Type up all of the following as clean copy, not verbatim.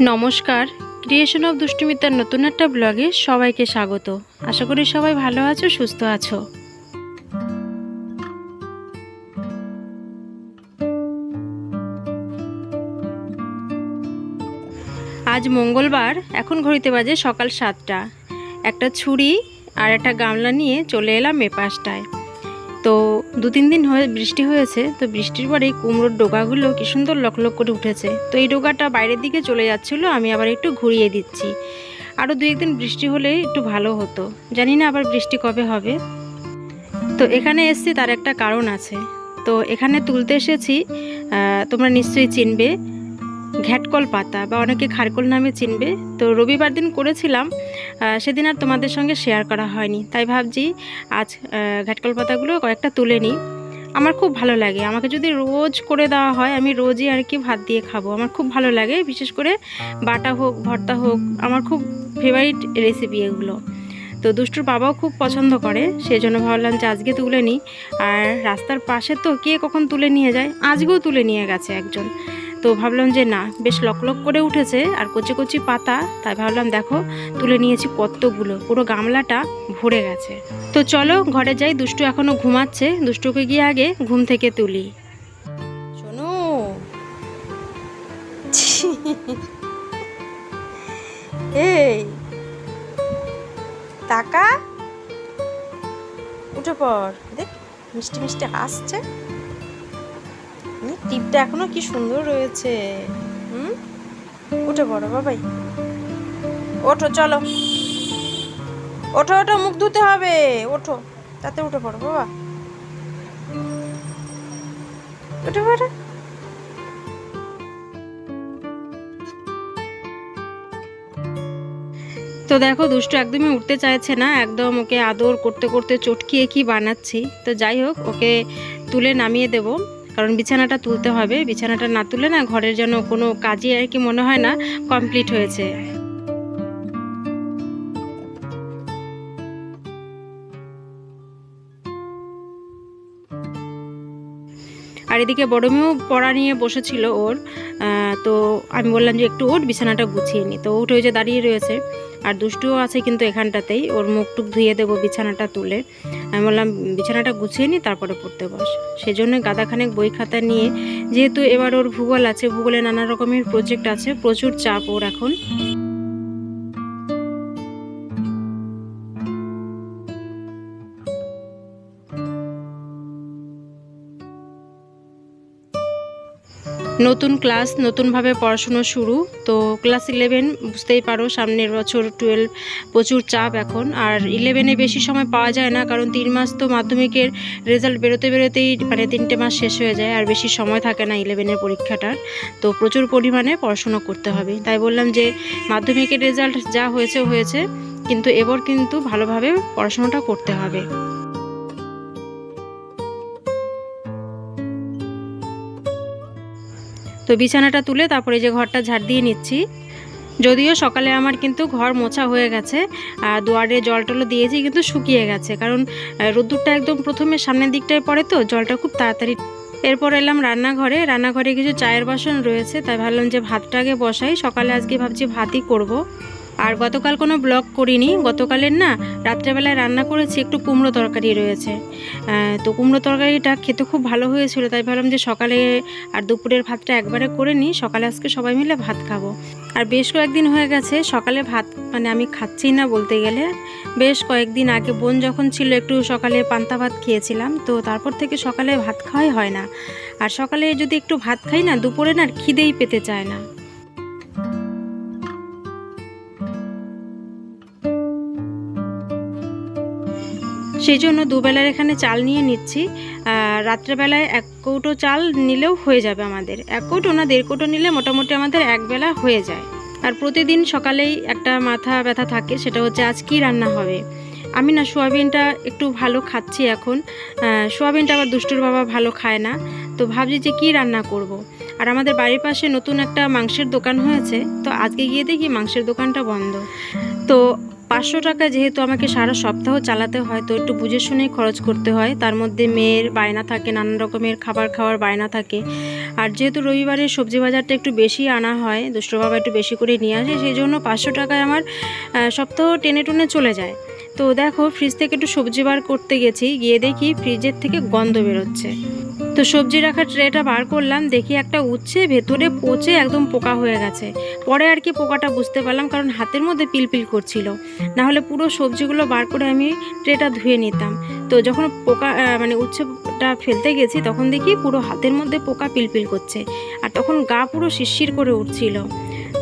নমস্কার, creation of দুষ্টুমিতার নতুন একটা ব্লগে সবাইকে স্বাগত। আশা করি সবাই ভালো আছো, সুস্থ আছো। আজ মঙ্গলবার, এখন ঘড়িতে বাজে সকাল 7টা। একটা ছুরি আর একটা গামলা নিয়ে চলে এলাম এ পাশটায়। তো 2-3 দিন বৃষ্টি হয়েছে, তো বৃষ্টির পরে কুমড়োর ডোগাগুলো কি সুন্দর লকলক করে উঠেছে। তো এই ডোগাটা বাইরের দিকে চলে যাচ্ছিলো, আমি আবার একটু ঘুরিয়ে দিচ্ছি। আরও 2-1 দিন বৃষ্টি হলে একটু ভালো হতো, জানি না আবার বৃষ্টি কবে হবে। তো এখানে এসেছি তার একটা কারণ আছে। তো এখানে তুলতে এসেছি, তোমরা নিশ্চয়ই চিনবে, ঘ্যাটকল পাতা বা অনেকে খারকল নামে চিনবে। তো রবিবার দিন করেছিলাম, সেদিন আর তোমাদের সঙ্গে শেয়ার করা হয়নি, তাই ভাবছি আজ ঘ্যাটকল পাতাগুলো কয়েকটা তুলে নিই। আমার খুব ভালো লাগে, আমাকে যদি রোজ করে দেওয়া হয় আমি রোজই আর কি ভাত দিয়ে খাবো। আমার খুব ভালো লাগে, বিশেষ করে বাটা হোক ভর্তা হোক, আমার খুব ফেভারিট রেসিপি এগুলো। তো দুষ্টুর বাবাও খুব পছন্দ করে, সেই জন্য ভাবলাম যে আজকে তুলে নিই। আর রাস্তার পাশে তো কে কখন তুলে নিয়ে যায়, আজকেও তুলে নিয়ে গেছে একজন। তো ভাবলাম যে না, বেশ লকলক করে উঠেছে আর কচি কচি পাতা, তাই ভাবলাম দেখো তুলে নিয়েছি কতগুলো, পুরো গামলাটা ভরে গেছে। তো চলো ঘরে যাই, দুষ্টু এখনো ঘুমাচ্ছে, দুষ্টুকে গিয়ে আগে ঘুম থেকে তুলি। শোনো, এই টাকা উঠে পড়, দেখ মিষ্টি মিষ্টি আসছে, টিপটা এখনো কি সুন্দর রয়েছে। উঠে পড়ো বাবাই, ওঠো, চলো ওঠো ওঠো, মুখ ধুতে হবে, ওঠো, তাতে উঠে পড়ো বাবা, উঠে পড়ো। তো দেখো দুষ্টু একদমই উঠতে চাইছে না, একদম ওকে আদর করতে করতে চটকিয়ে কি বানাচ্ছি। তো যাই হোক, ওকে তুলে নামিয়ে দেব, কারণ বিছানাটা তুলতে হবে। বিছানাটা না তুলে না ঘরের যেন কোনো কাজই আর কি মনে হয় না কমপ্লিট হয়েছে। আর এদিকে বড় মেয়েও পড়া নিয়ে বসেছিল ওর। তো আমি বললাম যে একটু ওঠ, বিছানাটা গুছিয়ে নি। তো উঠে ওই যে দাঁড়িয়ে রয়েছে, আর দুষ্টুও আছে কিন্তু এখানটাতেই, ওর মুখ টুক ধুয়ে দেবো বিছানাটা তুলে। আমি বললাম বিছানাটা গুছিয়ে নি, তারপরে পড়তে বস। সেই জন্য গাদাখানেক বই খাতা নিয়ে, যেহেতু এবার ওর ভূগোল আছে, ভূগোলে নানা রকমের প্রজেক্ট আছে, প্রচুর চাপ ওর এখন। নতুন ক্লাস, নতুনভাবে পড়াশুনো শুরু। তো ক্লাস 11, বুঝতেই পারো সামনের বছর 12, প্রচুর চাপ এখন। আর 11-এ বেশি সময় পাওয়া যায় না, কারণ 3 মাস তো মাধ্যমিকের রেজাল্ট বেরোতেই মানে 3টে মাস শেষ হয়ে যায়, আর বেশি সময় থাকে না 11-এর পরীক্ষাটার। তো প্রচুর পরিমাণে পড়াশুনো করতে হবে, তাই বললাম যে মাধ্যমিকের রেজাল্ট যা হয়েছে হয়েছে, কিন্তু এবার কিন্তু ভালোভাবে পড়াশোনাটা করতে হবে। তো বিছানাটা তুলে তারপরে যে ঘরটা ঝাড় দিয়ে নিচ্ছি। যদিও সকালে আমার কিন্তু ঘর মোছা হয়ে গেছে, দুয়ারে জল টলও দিয়েছি, কিন্তু শুকিয়ে গেছে, কারণ রোদ্দুরটা একদম প্রথমে সামনের দিকটায় পড়ে, তো জলটা খুব তাড়াতাড়ি। এরপর এলাম রান্নাঘরে কিছু চায়ের বাসন রয়েছে, তাই ভাবলাম যে ভাতটা আগে বসাই। সকালে আজকে ভাবছি ভাতই করব। আর গতকাল কোনো ব্লগ করিনি, গতকালের না রাত্রেবেলায় রান্না করেছি, একটু কুমড়ো তরকারি রয়েছে। তো কুমড়ো তরকারিটা খেতে খুব ভালো হয়েছিল, তাই ভাবলাম যে সকালে আর দুপুরের ভাতটা একবারে করে নিই, সকালে আজকে সবাই মিলে ভাত খাবো। আর বেশ কয়েকদিন হয়ে গেছে সকালে ভাত মানে আমি খাচ্ছি না বলতে গেলে। বেশ কয়েকদিন আগে বোন যখন ছিল একটু সকালে পান্তা ভাত খেয়েছিলাম, তো তারপর থেকে সকালে ভাত খাওয়াই হয় না। আর সকালে যদি একটু ভাত খাই না, দুপুরে না আর খিদেই পেতে চায় না। সেই জন্য দুবেলার এখানে চাল নিয়ে নিচ্ছি। রাত্রেবেলায় 1 কৌটো চাল নিলেও হয়ে যাবে আমাদের, 1 কৌটো না 1.5 কৌটো নিলে মোটামুটি আমাদের একবেলা হয়ে যায়। আর প্রতিদিন সকালেই একটা মাথা ব্যথা থাকে, সেটা হচ্ছে আজ কী রান্না হবে। আমি না সোয়াবিনটা একটু ভালো খাচ্ছি এখন, সোয়াবিনটা আবার দুষ্টুর বাবা ভালো খায় না, তো ভাবছি যে কী রান্না করব। আর আমাদের বাড়ির পাশে নতুন একটা মাংসের দোকান হয়েছে, তো আজকে গিয়ে দেখি মাংসের দোকানটা বন্ধ। তো 500 টাকা যেহেতু আমাকে সারা সপ্তাহ চালাতে হয়, তো একটু বুঝে শুনেই খরচ করতে হয়। তার মধ্যে মেয়ের বায়না থাকে, নানান রকমের খাবার খাওয়ার বায়না থাকে। আর যেহেতু রবিবারে সবজি বাজারটা একটু বেশি আনা হয়, দুষ্টু বাবা একটু বেশি করে নিয়ে আসে, সেই জন্য 500 টাকায় আমার সপ্তাহ টেনে টুনে চলে যায়। তো দেখো, ফ্রিজ থেকে একটু সবজি বার করতে গেছি, গিয়ে দেখি ফ্রিজের থেকে গন্ধ বেরোচ্ছে। তো সবজি রাখার ট্রেটা বার করলাম, দেখি একটা উচ্ছে ভেতরে পচে একদম পোকা হয়ে গেছে। পরে আর কি পোকাটা বুঝতে পারলাম, কারণ হাতের মধ্যে পিলপিল করছিল, না হলে পুরো সবজিগুলো বার করে আমি ট্রেটা ধুয়ে নিতাম। তো যখন পোকা মানে উচ্ছেটা ফেলতে গেছি, তখন দেখি পুরো হাতের মধ্যে পোকা পিলপিল করছে, আর তখন গা পুরো শিরশির করে উঠছিল।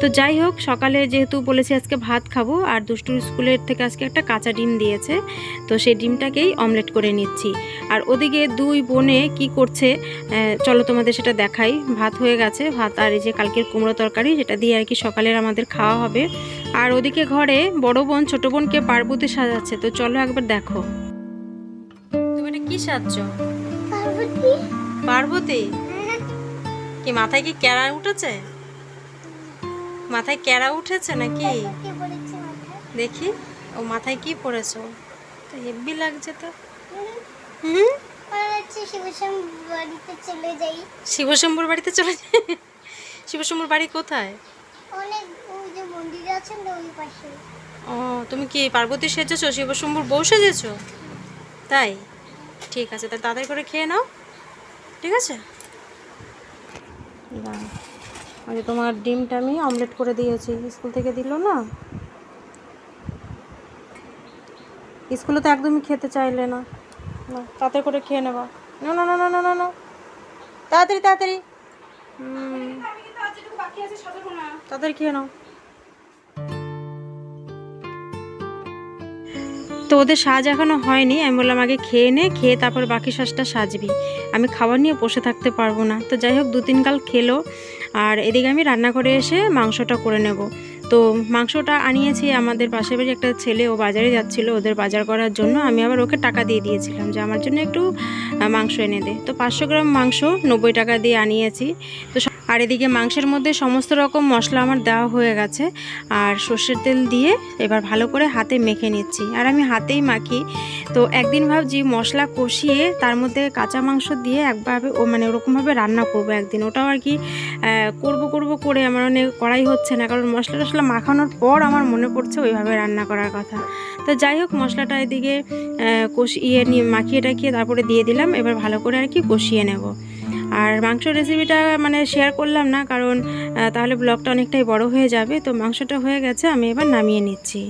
তো যাই হোক, সকালে যেহেতু বলেছি আজকে ভাত খাবো, আর দুষ্টুর স্কুলের থেকে আজকে একটা কাঁচা ডিম দিয়েছে, তো সেই ডিমটাকেই অমলেট করে নিচ্ছি। আর ওদিকে দুই বোনে কি করছে চলো তোমাদের সেটা দেখাই। ভাত হয়ে গেছে, ভাত আর এই যে কালকের কুমড়ো তরকারি, যেটা দিয়ে আর কি সকালের আমাদের খাওয়া হবে। আর ওদিকে ঘরে বড় বোন ছোট বোনকে পার্বতী সাজাচ্ছে, তো চলো একবার দেখো। তুমি এটা কি সাজছো? পার্বতী? কি মাথায় কি ক্যারা উঠেছে? মাথায় ক্যারা উঠেছে নাকি? দেখি ও মাথায় কি পরেছো, তো হেব্বি লাগছে তো। শিবশম্ভুর বাড়িতে চলে যাই? শিবশম্ভুর বাড়ি কোথায়? ও, তুমি কি পার্বতী সেজেছো, শিবশম্ভুর বউ সেজেছো? তাই, ঠিক আছে, তাহলে তাড়াতাড়ি করে খেয়ে নাও, ঠিক আছে? তোমার ডিমটা আমি অমলেট করে দিয়েছি, স্কুল থেকে দিল না, স্কুলে তো একদমই খেতে চাইলে না। তাড়াতাড়ি করে খেয়ে নেবা, না না না না না না না, তাড়াতাড়ি তাড়াতাড়ি, তাড়াতাড়ি খেয়ে নাও। তো ওদের সাজ এখনও হয়নি, আমি বললাম আগে খেয়ে নে, খেয়ে তারপর বাকি সাজটা সাজবি, আমি খাবার নিয়ে বসে থাকতে পারবো না। তো যাই হোক, 2-3 গাল খেলো। আর এদিকে আমি রান্নাঘরে এসে মাংসটা করে নেব। তো মাংসটা আনিয়েছি আমাদের পাশের বাড়ি একটা ছেলে, ও বাজারে যাচ্ছিল ওদের বাজার করার জন্য, আমি আবার ওকে টাকা দিয়ে দিয়েছিলাম যে আমার জন্য একটু মাংস এনে দে। তো 500 গ্রাম মাংস 90 টাকা দিয়ে আনিয়েছি। তো আর এদিকে মাংসের মধ্যে সমস্ত রকম মশলা আমার দেওয়া হয়ে গেছে, আর সর্ষের তেল দিয়ে এবার ভালো করে হাতে মেখে নিচ্ছি, আর আমি হাতেই মাখি। তো একদিন ভাবছি মশলা কষিয়ে তার মধ্যে কাঁচা মাংস দিয়ে একভাবে মানে ওরকমভাবে রান্না করবো একদিন, ওটাও আর কি করব করে আমার মানে করাই হচ্ছে না, কারণ মশলা টশলা মাখানোর পর আমার মনে পড়ছে ওইভাবে রান্না করার কথা। তো যাই হোক, মশলাটা এদিকে কষিয়ে নিয়ে মাখিয়ে টাখিয়ে তারপরে দিয়ে দিলাম, এবার ভালো করে আর কি কষিয়ে নেব। আর মাংস রেসিপিটা মানে শেয়ার করলাম না, কারণ তাহলে ব্লগটা অনেকটাই বড় হয়ে যাবে। তো মাংসটা হয়ে গেছে, আমি এবার নামিয়ে নিচ্ছি।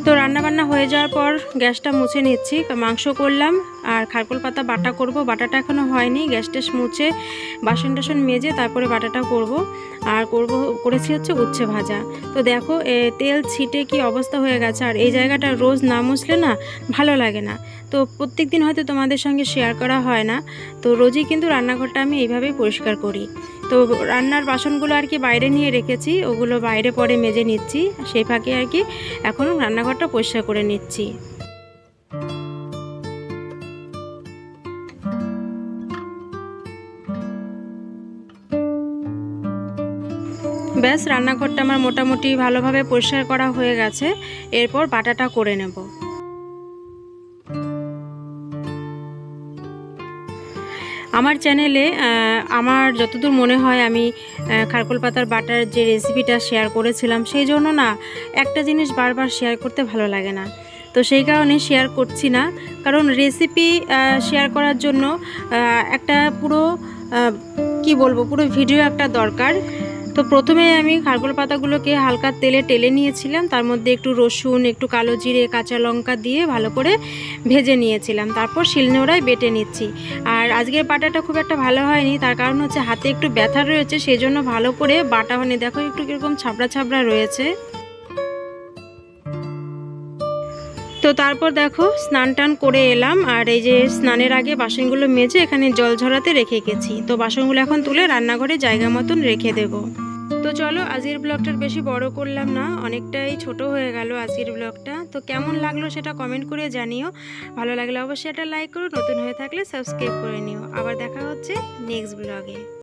তো রান্নাবান্না হয়ে যাওয়ার পর গ্যাসটা মুছে নিচ্ছি, মাংস করলাম আর খারকোল পাতা বাটা করব। বাটাটা এখনও হয়নি, গ্যাস ট্যাস মুছে বাসন টাসন মেজে তারপরে বাটাটা করব। আর করেছি হচ্ছে উচ্ছে ভাজা। তো দেখো তেল ছিটে কি অবস্থা হয়ে গেছে, আর এই জায়গাটা রোজ না মুছলে না ভালো লাগে না। তো প্রত্যেক দিন হয়তো তোমাদের সঙ্গে শেয়ার করা হয় না, তো রোজই কিন্তু রান্নাঘরটা আমি এইভাবেই পরিষ্কার করি। তো রান্নার বাসনগুলো আর কি বাইরে নিয়ে রেখেছি, ওগুলো বাইরে পরে মেজে নিচ্ছি, সেই ফাঁকে আর কি এখন রান্নাঘরটা পরিষ্কার করে নিচ্ছি। ব্যাস, রান্নাঘরটা আমার মোটামুটি ভালোভাবে পরিষ্কার করা হয়ে গেছে, এরপর বাটাটা করে নেব। আমার চ্যানেলে আমার যতদূর মনে হয় আমি খারকোল পাতার বাটার যে রেসিপিটা শেয়ার করেছিলাম, সেই জন্য না একটা জিনিস বারবার শেয়ার করতে ভালো লাগে না, তো সেই কারণে শেয়ার করছি না। কারণ রেসিপি শেয়ার করার জন্য একটা পুরো কি বলবো, পুরো ভিডিও একটা দরকার। তো প্রথমে আমি খারকোল পাতাগুলোকে হালকা তেলে টেলে নিয়েছিলাম, তার মধ্যে একটু রসুন, একটু কালো জিরে, কাঁচা লঙ্কা দিয়ে ভালো করে ভেজে নিয়েছিলাম, তারপর শিলনোড়ায় বেটে নিচ্ছি। আর আজকের বাটাটা খুব একটা ভালো হয়নি, তার কারণ হচ্ছে হাতে একটু ব্যথা রয়েছে, সেই জন্য ভালো করে বাটা হয়নি। দেখো একটু কীরকম ছাবড়া ছাবড়া রয়েছে। তো তারপর দেখো স্নান টান করে এলাম, আর এই যে স্নানের আগে বাসনগুলো মেজে এখানে জল ঝরাতে রেখে গেছি। তো বাসনগুলো এখন তুলে রান্নাঘরে জায়গা মতন রেখে দেবো। তো চলো আজকের ব্লগটার বেশি বড় করলাম না, অনেকটাই ছোট হয়ে গেল আজকের ব্লগটা। তো কেমন লাগলো সেটা কমেন্ট করে জানিও, ভালো লাগলে অবশ্যই একটা লাইক করো, নতুন হয়ে থাকলে সাবস্ক্রাইব করে নিও। আবার দেখা হচ্ছে নেক্সট ব্লগে।